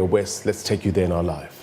West, let's take you there now live.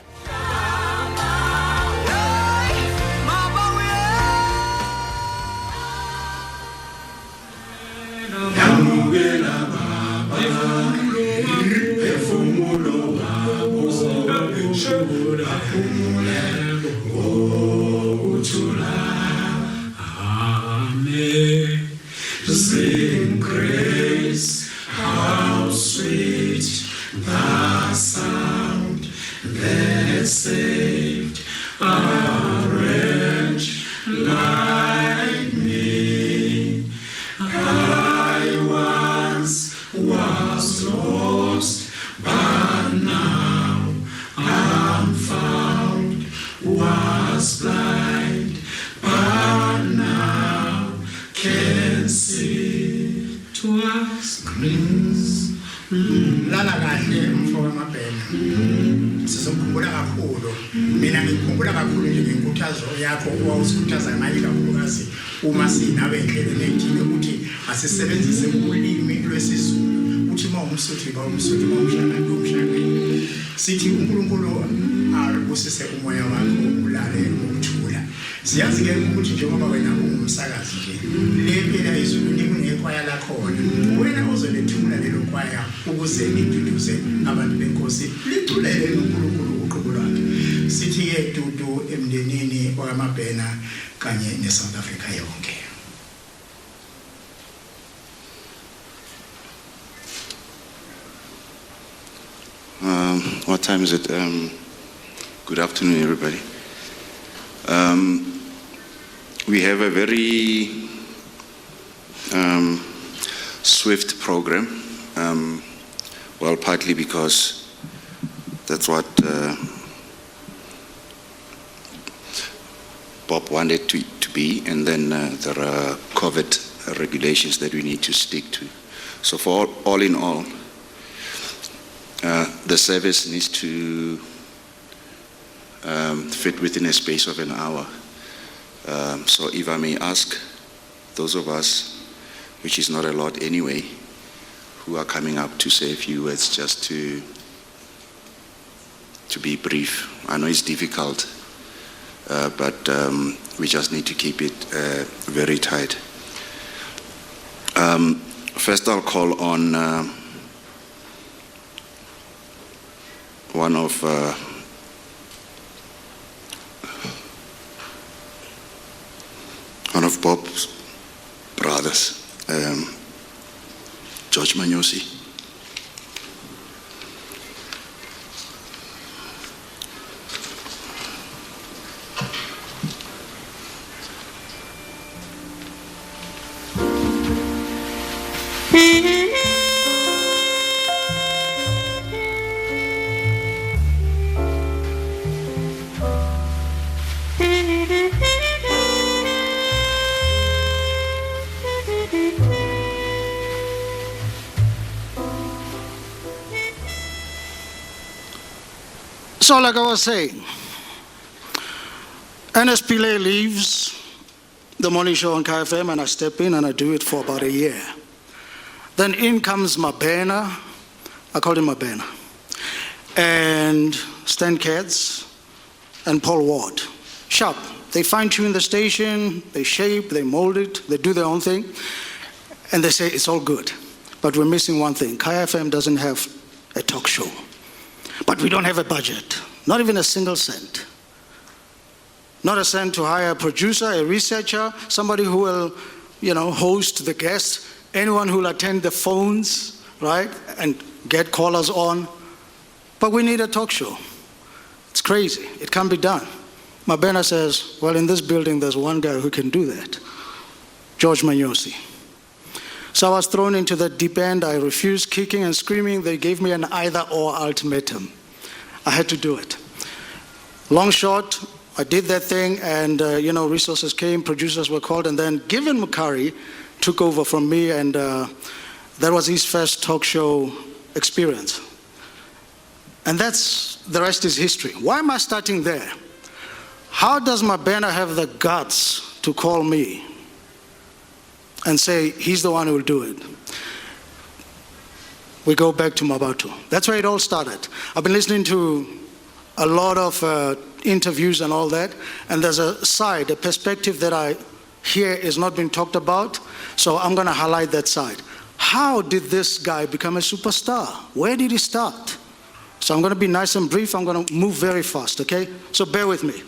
Sing grace, how sweet the sound that saved a wretch like me. I once was lost, but now I'm found. Was blind, but now can see. 'Twas grace. Lala kahle mfowethu Mabena. Sizokhumbula kakhulu. Mina ngikhumbula kakhulu nje ngenkuthazo yakho owawusikhuthaza ngayo kakhulukazi uma sinawe endleleni ethile ukuthi asisebenzise ulimi lwesiZulu. Uthi mawumsuthi mawumshaka. Sithi uNkulunkulu akusise umoya wakho ulale ukuthula. Siyazi ke ukuthi njengoba wena ungumsakazi nje le phela izulu likunekhwaya lakhona wena uzolethula lelo khwaya ukuze liduduze abantu benkosi liculele uNkulunkulu uqobo lwakhe. Sithi ke dudu emndenini waMabena kanye neSouth Africa yonke. What time is it? Good afternoon, everybody. We have a very swift program. Well, partly because that's what Bob wanted to be, and then there are COVID regulations that we need to stick to. So for all in all, the service needs to fit within a space of an hour. So if I may ask those of us, which is not a lot anyway, who are coming up to say a few words, just to be brief. I know it's difficult, but we just need to keep it very tight. First I'll call on one of Bob's brothers, George Manyosi. So like I was saying, Ernest Pillay leaves the morning show on KFM and I step in and I do it for about a year. Then in comes Mabena, I called him Mabena, and Stan Katz and Paul Ward. Sharp. They fine-tune the station, they shape, they mold it, they do their own thing, and they say it's all good. But we're missing one thing. KFM doesn't have a talk show. But we don't have a budget, not even a single cent. Not a cent to hire a producer, a researcher, somebody who will, host the guests, anyone who will attend the phones, right, and get callers on. But we need a talk show. It's crazy. It can't be done. Mabena says, well, in this building, there's one guy who can do that, George Manyosi. So I was thrown into the deep end. I refused, kicking and screaming. They gave me an either-or ultimatum. I had to do it. Long short, I did that thing, and resources came, producers were called, and then Given Mukari took over from me, and that was his first talk show experience. And the rest is history. Why am I starting there? How does Mabena have the guts to call me and say he's the one who will do it? we go back to Mabatu. That's where it all started. I've been listening to a lot of interviews and all that, and there's a side, a perspective that I hear is not being talked about, so I'm going to highlight that side. How did this guy become a superstar? Where did he start? So I'm going to be nice and brief. I'm going to move very fast, okay? So bear with me.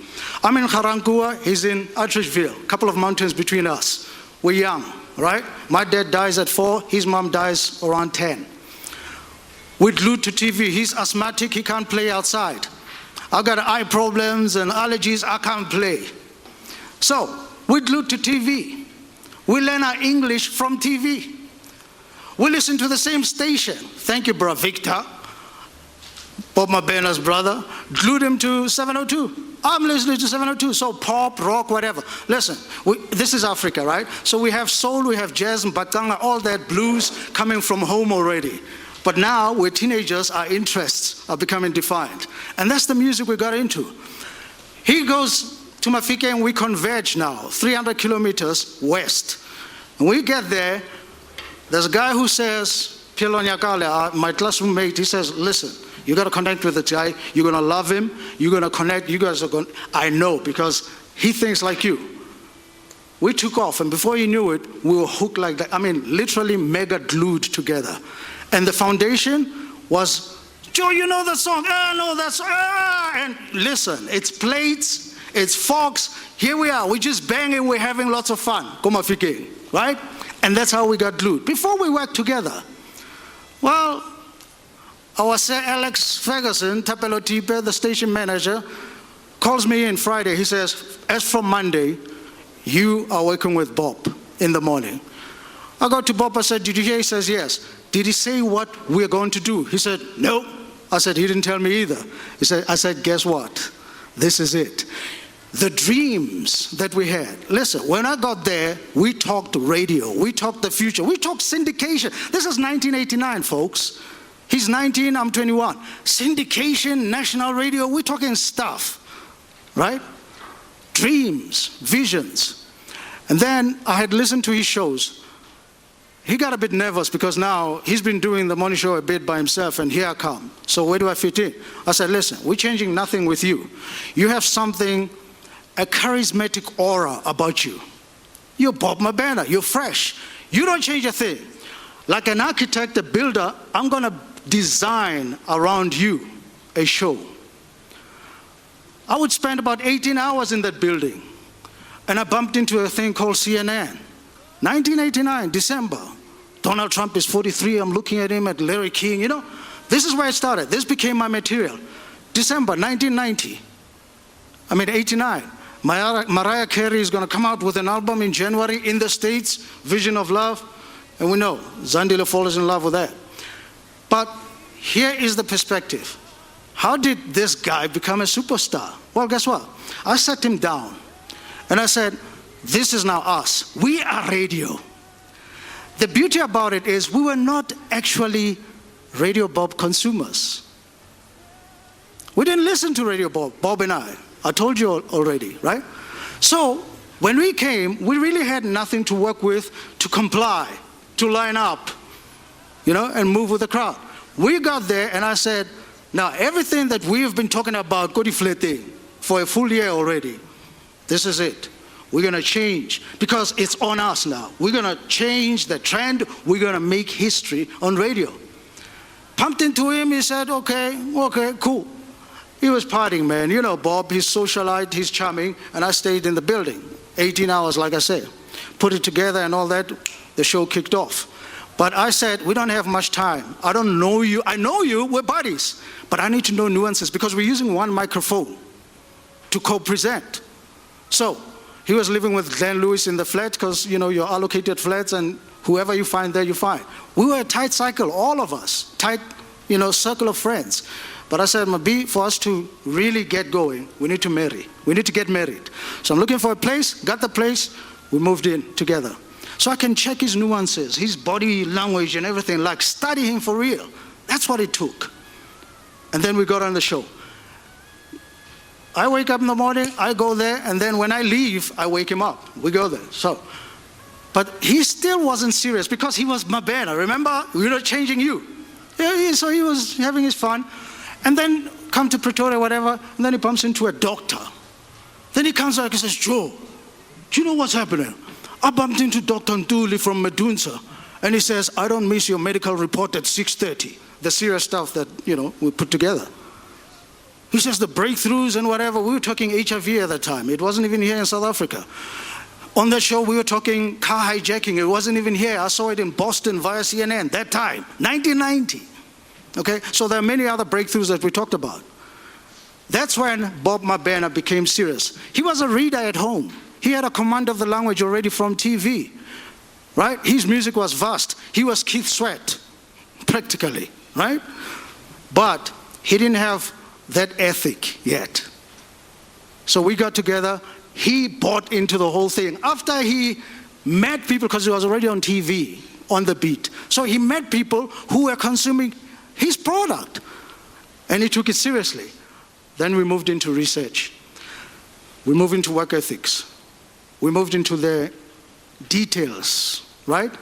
I'm in Garankuwa. He's in Atteridgeville, a couple of mountains between us. We're young, right? My dad dies at 4. His mom dies around 10. We're glued to TV. He's asthmatic. He can't play outside. I've got eye problems and allergies. I can't play. So we're glued to TV. We learn our English from TV. We listen to the same station. Thank you, bro, Victor. Bob Mabena's brother. Glued him to 702. I'm listening to 702. So pop, rock, whatever. Listen, this is Africa, right? So we have soul, we have jazz, mbaqanga, all that blues coming from home already. But now, we're teenagers, our interests are becoming defined. And that's the music we got into. He goes to Mafike and we converge now, 300 kilometers west. And we get there, there's a guy who says, Pielo Nyakale, my classroom mate, he says, listen, you got to connect with the guy, you're going to love him, you're going to connect, you guys are going, I know, because he thinks like you. We took off, and before you knew it, we were hooked like that. I mean, literally mega glued together. And the foundation was, Joe, you know that song? No, that's, and listen, it's plates, it's forks, here we are, we're just banging, we're having lots of fun, Komafike, right? And that's how we got glued. Before we worked together, well, our Sir Alex Ferguson, Tapelo Tipe, the station manager, calls me in Friday. He says, as from Monday, you are working with Bob in the morning. I got to Bob, I said, did you hear? He says, yes. Did he say what we're going to do? He said, no. I said, he didn't tell me either. I said, guess what? This is it. The dreams that we had. Listen, when I got there, we talked radio, we talked the future, we talked syndication. This is 1989, folks. He's 19, I'm 21. Syndication, national radio, we're talking stuff, right? Dreams, visions. And then I had listened to his shows. He got a bit nervous because now he's been doing the morning show a bit by himself, and here I come. So where do I fit in? I said, listen, we're changing nothing with you. You have something, a charismatic aura about you. You're Bob Mabena, you're fresh. You don't change a thing. Like an architect, a builder, I'm gonna design around you a show. I would spend about 18 hours in that building, and I bumped into a thing called CNN. 1989, December. Donald Trump is 43, I'm looking at him, at Larry King, you know. This is where it started. This became my material. December 1990. 89. Mariah Carey is going to come out with an album in January in the States, Vision of Love. And we know, Zandile falls in love with that. But here is the perspective. How did this guy become a superstar? Well, guess what? I sat him down and I said, this is now us. We are radio. The beauty about it is we were not actually Radio Bop consumers. We didn't listen to Radio Bop, Bob and I. I told you already, right? So when we came, we really had nothing to work with, to comply, to line up, you know, and move with the crowd. We got there and I said, now everything that we have been talking about, Kodiflete, for a full year already, this is it. We're going to change because it's on us now. We're going to change the trend. We're going to make history on radio. Pumped into him, he said, okay, cool. He was partying, man. You know, Bob, he's socialite, he's charming, and I stayed in the building. 18 hours, like I said. Put it together and all that, the show kicked off. But I said, we don't have much time. I don't know you. I know you, we're buddies. But I need to know nuances because we're using one microphone to co-present. So he was living with Glenn Lewis in the flat because, you know, you're allocated flats and whoever you find there, you find. We were a tight cycle, all of us. Tight, you know, circle of friends. But I said, Mabi, for us to really get going, we need to marry. We need to get married. So I'm looking for a place, got the place, we moved in together. So I can check his nuances, his body language and everything, like study him for real. That's what it took. And then we got on the show. I wake up in the morning, I go there, and then when I leave, I wake him up. We go there. So, but he still wasn't serious because he was Mabena. Remember, we're not changing you. Yeah, so he was having his fun. And then come to Pretoria, whatever, and then he bumps into a doctor. Then he comes back and says, Joe, do you know what's happening? I bumped into Dr. Ntuli from Medunsa. And he says, I don't miss your medical report at 6:30. The serious stuff that, we put together. He says the breakthroughs and whatever, we were talking HIV at the time. It wasn't even here in South Africa. On that show, we were talking car hijacking. It wasn't even here. I saw it in Boston via CNN, that time, 1990. Okay, so there are many other breakthroughs that we talked about. That's when Bob Mabena became serious. He was a reader at home. He had a command of the language already from TV, right? His music was vast. He was Keith Sweat, practically, right? But he didn't have that ethic yet. So we got together. He bought into the whole thing. After he met people, because he was already on TV, on the beat. So he met people who were consuming his product. And he took it seriously. Then we moved into research. We moved into work ethics. We moved into the details, right?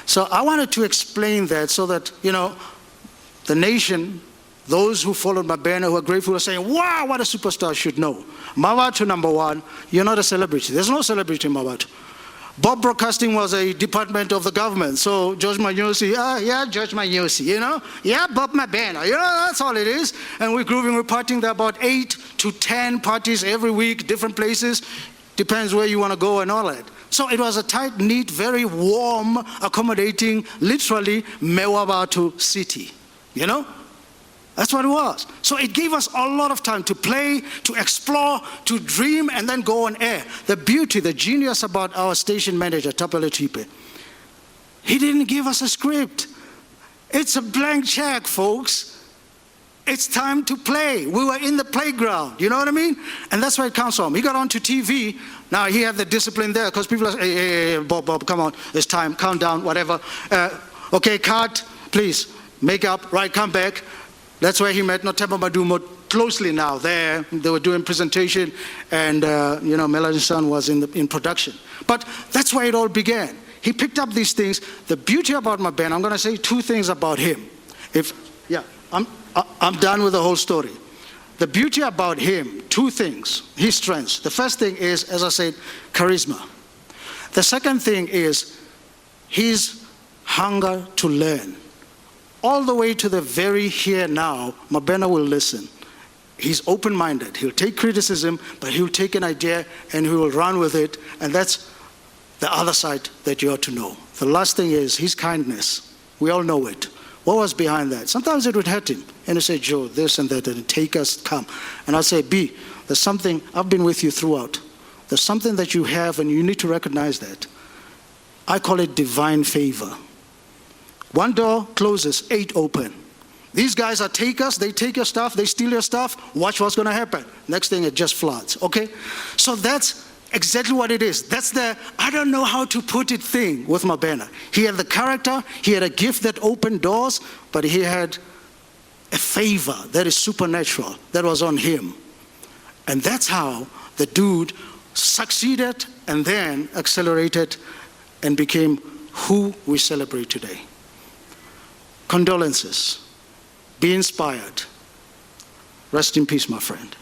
So I wanted to explain that so that, the nation, those who followed Mabena, who are grateful, are saying, wow, what a superstar, should know. Mabatu, number one, you're not a celebrity. There's no celebrity in Mabatu. Bop Broadcasting was a department of the government. So George Manyosi, George Manyosi, Yeah, Bob Mabena, that's all it is. And we're grooving, we're partying there about 8 to 10 parties every week, different places. Depends where you want to go and all that. So it was a tight, neat, very warm, accommodating, literally, Mewabatu city, That's what it was. So it gave us a lot of time to play, to explore, to dream, and then go on air. The beauty, the genius about our station manager, Tapele Tipe, he didn't give us a script. It's a blank check, folks. It's time to play. We were in the playground, you know what I mean? And that's where it comes from. He got onto TV. Now he had the discipline there because people are saying, hey, Bob, come on, it's time, calm down, whatever. Okay, cut, please, make up, right, come back. That's where he met Notemba Madumo closely now. There, they were doing presentation, and Melanie's son was in production. But that's where it all began. He picked up these things. The beauty about Mabena, I'm going to say 2 things about him. I'm done with the whole story. The beauty about him, 2 things, his strengths. The first thing is, as I said, charisma. The second thing is his hunger to learn. All the way to the very here now, Mabena will listen. He's open-minded. He'll take criticism, but he'll take an idea and he will run with it. And that's the other side that you ought to know. The last thing is his kindness. We all know it. What was behind that? Sometimes it would hurt him. And he'd say, Joe, this and that, and take us, come. And I'd say, B, there's something, I've been with you throughout. There's something that you have and you need to recognize that. I call it divine favor. 1 door closes, 8 open. These guys are takers, they take your stuff, they steal your stuff, watch what's going to happen. Next thing, it just floods, okay? So that's exactly what it is. That's the, I don't know how to put it thing with Mabena. He had the character, he had a gift that opened doors, but he had a favor that is supernatural that was on him. And that's how the dude succeeded and then accelerated and became who we celebrate today. Condolences. Be inspired. Rest in peace, my friend.